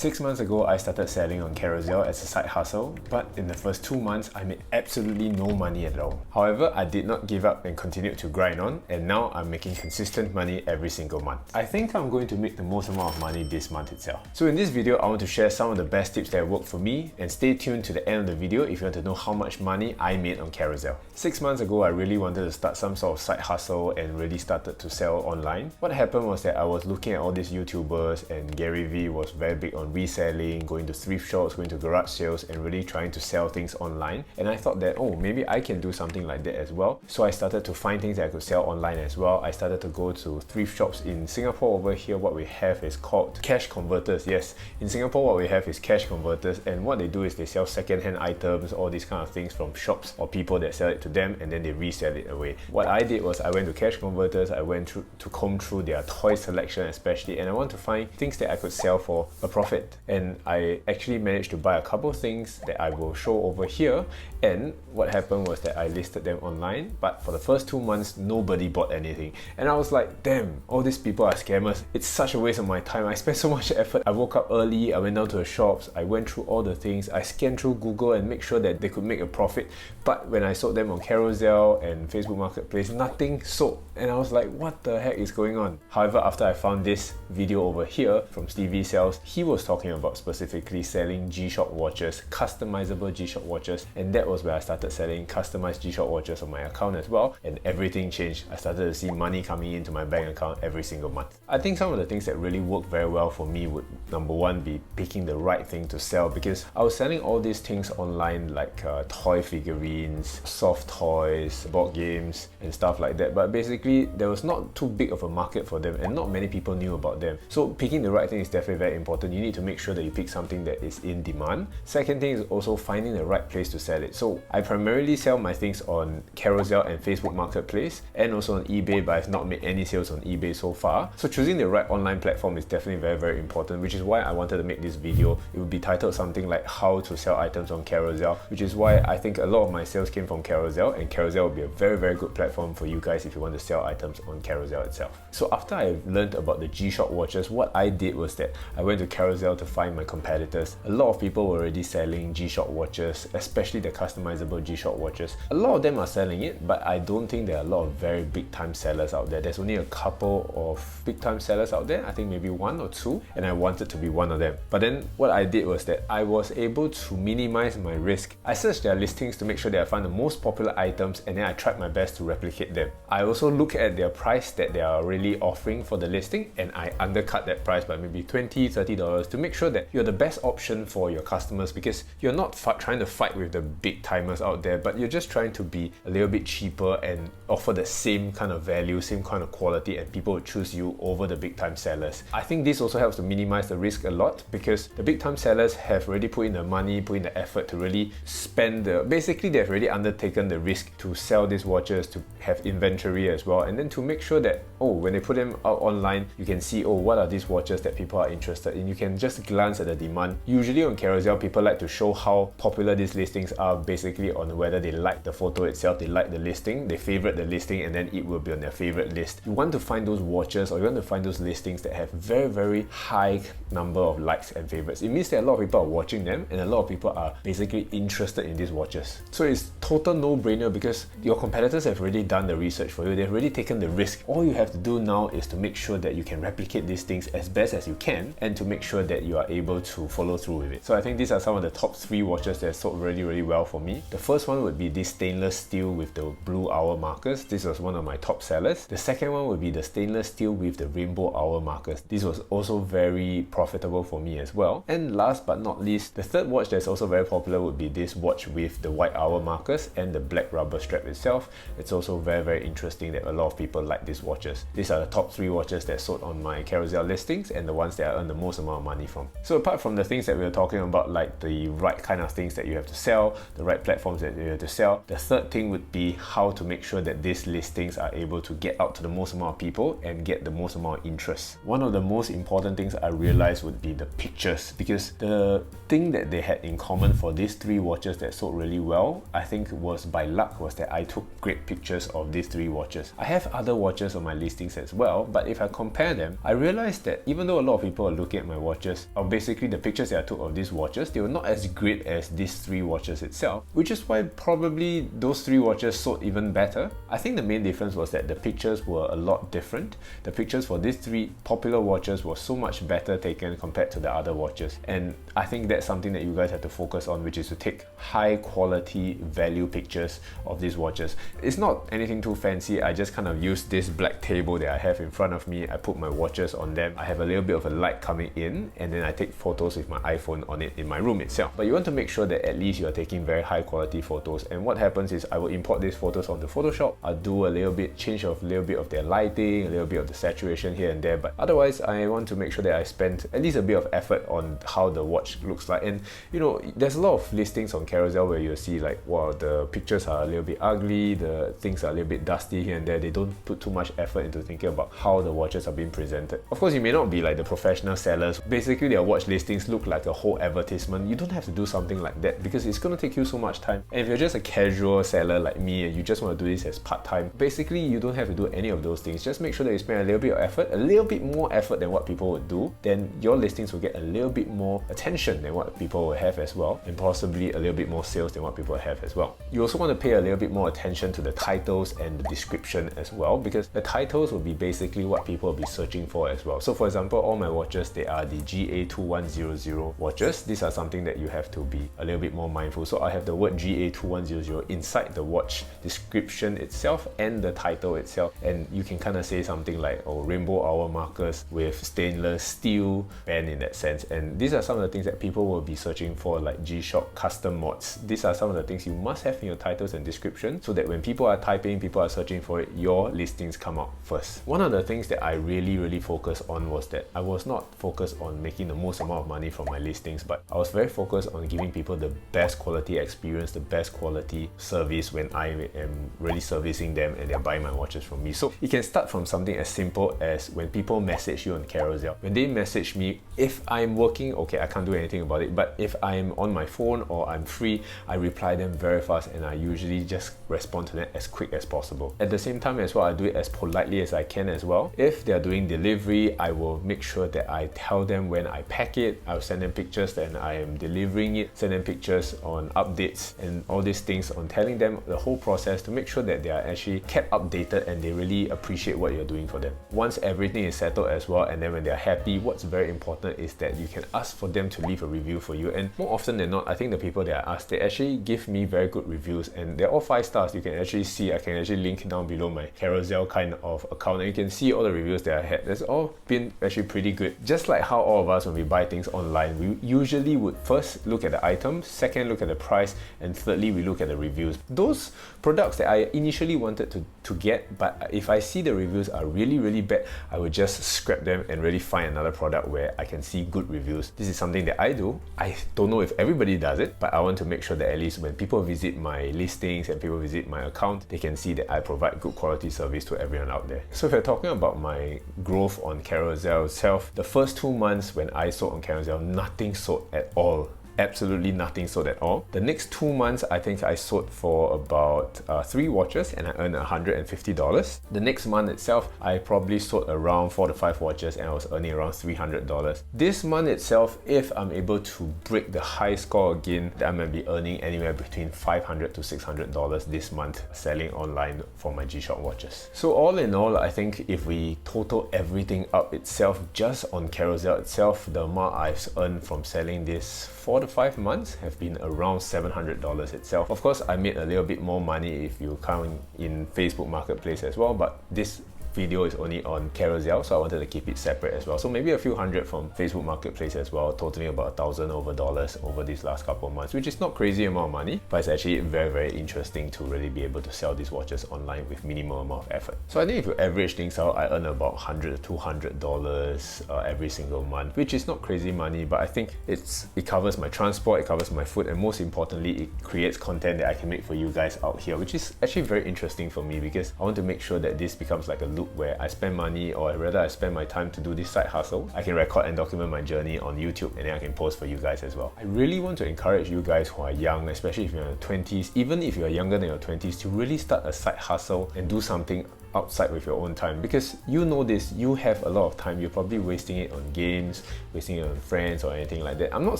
6 months ago, I started selling on Carousell as a side hustle, but in the first 2 months, I made absolutely no money at all. However, I did not give up and continued to grind on, and now I'm making consistent money every single month. I think I'm going to make the most amount of money this month itself. So in this video, I want to share some of the best tips that work for me, and stay tuned to the end of the video if you want to know how much money I made on Carousell. 6 months ago, I really wanted to start some sort of side hustle and really started to sell online. What happened was that I was looking at all these YouTubers, and Gary Vee was very big on reselling, going to thrift shops, going to garage sales, and really trying to sell things online. And I thought that, oh, maybe I can do something like that as well. So I started to find things that I could sell online as well. I started to go to thrift shops in Singapore. Over here, what we have is called cash converters. Yes, in Singapore, what we have is cash converters, and what they do is they sell second-hand items, all these kind of things from shops or people that sell it to them, and then they resell it away. What I did was I went to cash converters, I went to comb through their toy selection especially, and I want to find things that I could sell for a profit. And I actually managed to buy a couple things that I will show over here. And what happened was that I listed them online, but for the first 2 months, nobody bought anything. And I was like, damn, all these people are scammers. It's such a waste of my time. I spent so much effort. I woke up early, I went down to the shops, I went through all the things, I scanned through Google and make sure that they could make a profit. But when I sold them on Carousell and Facebook Marketplace, nothing sold. And I was like, what the heck is going on? However, after I found this video over here from Stevie Sells, he was talking about specifically selling G-Shock watches, customizable G-Shock watches, and that was where I started selling customized G-Shock watches on my account as well, and everything changed. I started to see money coming into my bank account every single month. I think some of the things that really work very well for me would, number one, be picking the right thing to sell, because I was selling all these things online like toy figurines, soft toys, board games, and stuff like that, but basically there was not too big of a market for them and not many people knew about them. So picking the right thing is definitely very important. You need to make sure that you pick something that is in demand. Second thing is also finding the right place to sell it. So I primarily sell my things on Carousell and Facebook Marketplace, and also on eBay, but I've not made any sales on eBay so far. So choosing the right online platform is definitely very, very important, which is why I wanted to make this video. It would be titled something like how to sell items on Carousell, which is why I think a lot of my sales came from Carousell, and Carousell will be a very, very good platform for you guys if you want to sell items on Carousell itself. So after I learned about the G-Shock watches, what I did was that I went to Carousell to find my competitors. A lot of people were already selling G-Shock watches, especially the customizable G-Shock watches. A lot of them are selling it, but I don't think there are a lot of very big time sellers out there. There's only a couple of big time sellers out there, I think maybe 1 or 2, and I wanted to be one of them. But then what I did was that I was able to minimize my risk. I searched their listings to make sure that I find the most popular items, and then I tried my best to replicate them. I also look at their price that they are really offering for the listing, and I undercut that price by maybe $20, $30 to make sure that you're the best option for your customers, because you're not trying to fight with the big timers out there, but you're just trying to be a little bit cheaper and offer the same kind of value, same kind of quality, and people will choose you over the big time sellers. I think this also helps to minimize the risk a lot, because the big time sellers have already put in the money, put in the effort to really spend basically they've already undertaken the risk to sell these watches, to have inventory as well, and then to make sure that, oh, when they put them out online, you can see, oh, what are these watches that people are interested in. You can just glance at the demand. Usually on Carousell, people like to show how popular these listings are basically on whether they like the photo itself, they like the listing, they favorite the listing, and then it will be on their favorite list. You want to find those watches, or you want to find those listings that have very, very high number of likes and favorites. It means that a lot of people are watching them, and a lot of people are basically interested in these watches. So it's total no-brainer, because your competitors have already done the research for you. They've already taken the risk. All you have to do now is to make sure that you can replicate these things as best as you can, and to make sure that you are able to follow through with it. So I think these are some of the top 3 watches that sold really, really well for me. The first one would be this stainless steel with the blue hour markers. This was one of my top sellers. The second one would be the stainless steel with the rainbow hour markers. This was also very profitable for me as well. And last but not least, the third watch that's also very popular would be this watch with the white hour markers and the black rubber strap itself. It's also very, very interesting that a lot of people like these watches. These are the top 3 watches that sold on my Carousell listings, and the ones that I earn the most amount of money from. So apart from the things that we were talking about, like the right kind of things that you have to sell, the right platforms that you have to sell, the third thing would be how to make sure that these listings are able to get out to the most amount of people and get the most amount of interest. One of the most important things I realized would be the pictures, because the thing that they had in common for these 3 watches that sold really well, I think was by luck, was that I took great pictures of these 3 watches. I have other watches on my listings as well, but if I compare them, I realized that even though a lot of people are looking at my watches watches, or basically the pictures that I took of these watches, they were not as great as these 3 watches itself, which is why probably those 3 watches sold even better. I think the main difference was that the pictures were a lot different. The pictures for these 3 popular watches were so much better taken compared to the other watches, and I think that's something that you guys have to focus on, which is to take high quality value pictures of these watches. It's not anything too fancy. I just kind of use this black table that I have in front of me. I put my watches on them. I have a little bit of a light coming in, and then I take photos with my iPhone on it in my room itself. But you want to make sure that at least you are taking very high quality photos, and what happens is I will import these photos onto Photoshop. I'll do a little bit change of little bit of their lighting, a little bit of the saturation here and there, but otherwise I want to make sure that I spend at least a bit of effort on how the watch looks like. And you know, there's a lot of listings on Carousell where you'll see like, wow, the pictures are a little bit ugly, the things are a little bit dusty here and there. They don't put too much effort into thinking about how the watches are being presented. Of course, you may not be like the professional sellers. Basically, their watch listings look like a whole advertisement. You don't have to do something like that because it's going to take you so much time. And if you're just a casual seller like me and you just want to do this as part-time, basically you don't have to do any of those things. Just make sure that you spend a little bit of effort, a little bit more effort than what people would do, then your listings will get a little bit more attention than what people will have as well, and possibly a little bit more sales than what people have as well. You also want to pay a little bit more attention to the titles and the description as well, because the titles will be basically what people will be searching for as well. So for example, all my watches, they are the GA2100 watches. These are something that you have to be a little bit more mindful. So I have the word GA2100 inside the watch description itself and the title itself, and you can kind of say something like, oh, rainbow hour markers with stainless steel band in that sense. And these are some of the things that people will be searching for, like G-Shock custom mods. These are some of the things you must have in your titles and description, so that when people are typing, people are searching for it, your listings come out first. One of the things that I really focused on was that I was not focused on making the most amount of money from my listings, but I was very focused on giving people the best quality experience, the best quality service when I am really servicing them and they're buying my watches from me. So you can start from something as simple as when people message you on Carousell. When they message me, if I'm working, okay, I can't do anything about it, but if I'm on my phone or I'm free, I reply them very fast, and I usually just respond to them as quick as possible. At the same time as well, I do it as politely as I can as well. If they're doing delivery, I will make sure that I tell them when I pack it. I'll send them pictures that I am delivering it, send them pictures on updates and all these things, on telling them the whole process to make sure that they are actually kept updated and they really appreciate what you're doing for them. Once everything is settled as well, and then when they're happy, what's very important is that you can ask for them to leave a review for you. And more often than not, I think the people that I ask, they actually give me very good reviews, and they're all 5 stars. You can actually see, I can actually link down below my Carousell kind of account, and you can see all the reviews that I had. That's all been actually pretty good. Just like how all of us, when we buy things online, we usually would first look at the item, second look at the price, and thirdly we look at the reviews. Those products that I initially wanted to get, but if I see the reviews are really bad, I would just scrap them and really find another product where I can see good reviews. This is something that I do. I don't know if everybody does it, but I want to make sure that at least when people visit my listings and people visit my account, they can see that I provide good quality service to everyone out there. So if you're talking about my growth on Carousell itself, the first 2 months when I sold on Carousell, nothing sold at all. Absolutely nothing sold at all. The next 2 months, I think I sold for about 3 watches and I earned $150. The next month itself, I probably sold around 4 to 5 watches and I was earning around $300. This month itself, if I'm able to break the high score again, then I'm going to be earning anywhere between $500 to $600 this month selling online for my G-Shock watches. So all in all, I think if we total everything up itself, just on Carousell itself, the amount I've earned from selling this 4 to 5 months have been around $700 itself. Of course, I made a little bit more money if you count in Facebook Marketplace as well, but this video is only on Carousell, so I wanted to keep it separate as well. So maybe a few hundred from Facebook Marketplace as well, totaling about $1,000 over these last couple of months, which is not crazy amount of money, but it's actually very interesting to really be able to sell these watches online with minimal amount of effort. So I think if you average things out, I earn about $100 to $200 every single month, which is not crazy money, but I think it covers my transport, it covers my food, and most importantly, it creates content that I can make for you guys out here, which is actually very interesting for me because I want to make sure that this becomes like a loop where I spend money, or rather I spend my time to do this side hustle. I can record and document my journey on YouTube, and then I can post for you guys as well. I really want to encourage you guys who are young, especially if you're in your 20s, even if you're younger than your 20s, to really start a side hustle and do something outside with your own time, because you know this, you have a lot of time, you're probably wasting it on games, wasting it on friends or anything like that. I'm not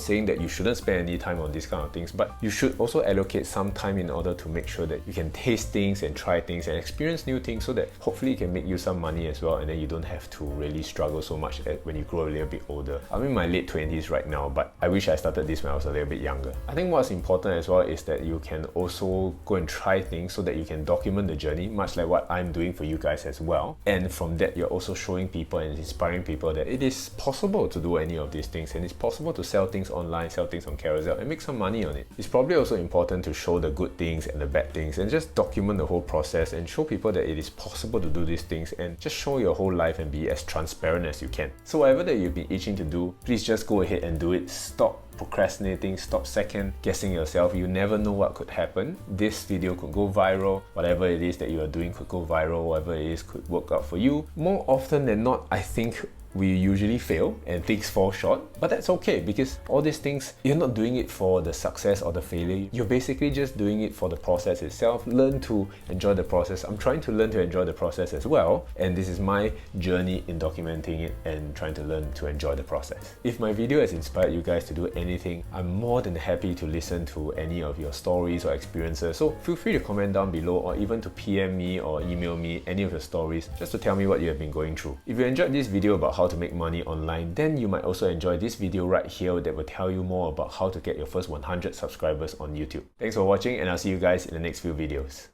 saying that you shouldn't spend any time on these kind of things, but you should also allocate some time in order to make sure that you can taste things and try things and experience new things, so that hopefully it can make you some money as well, and then you don't have to really struggle so much when you grow a little bit older. I'm in my late 20s right now, but I wish I started this when I was a little bit younger. I think what's important as well is that you can also go and try things so that you can document the journey, much like what I'm doing for you guys as well. And from that, you're also showing people and inspiring people that it is possible to do any of these things, and it's possible to sell things online, sell things on Carousell and make some money on it. It's probably also important to show the good things and the bad things and just document the whole process and show people that it is possible to do these things, and just show your whole life and be as transparent as you can. So whatever that you've been itching to do, please just go ahead and do it. Stop procrastinating, stop second guessing yourself. You never know what could happen. This video could go viral, whatever it is that you are doing could go viral, whatever it is could work out for you. More often than not, I think we usually fail and things fall short, but that's okay, because all these things, you're not doing it for the success or the failure. You're basically just doing it for the process itself. Learn to enjoy the process. I'm trying to learn to enjoy the process as well, and this is my journey in documenting it and trying to learn to enjoy the process. If my video has inspired you guys to do anything, I'm more than happy to listen to any of your stories or experiences. So feel free to comment down below, or even to PM me or email me any of your stories, just to tell me what you have been going through. If you enjoyed this video about how to make money online, then you might also enjoy this video right here that will tell you more about how to get your first 100 subscribers on YouTube. Thanks for watching, and I'll see you guys in the next few videos.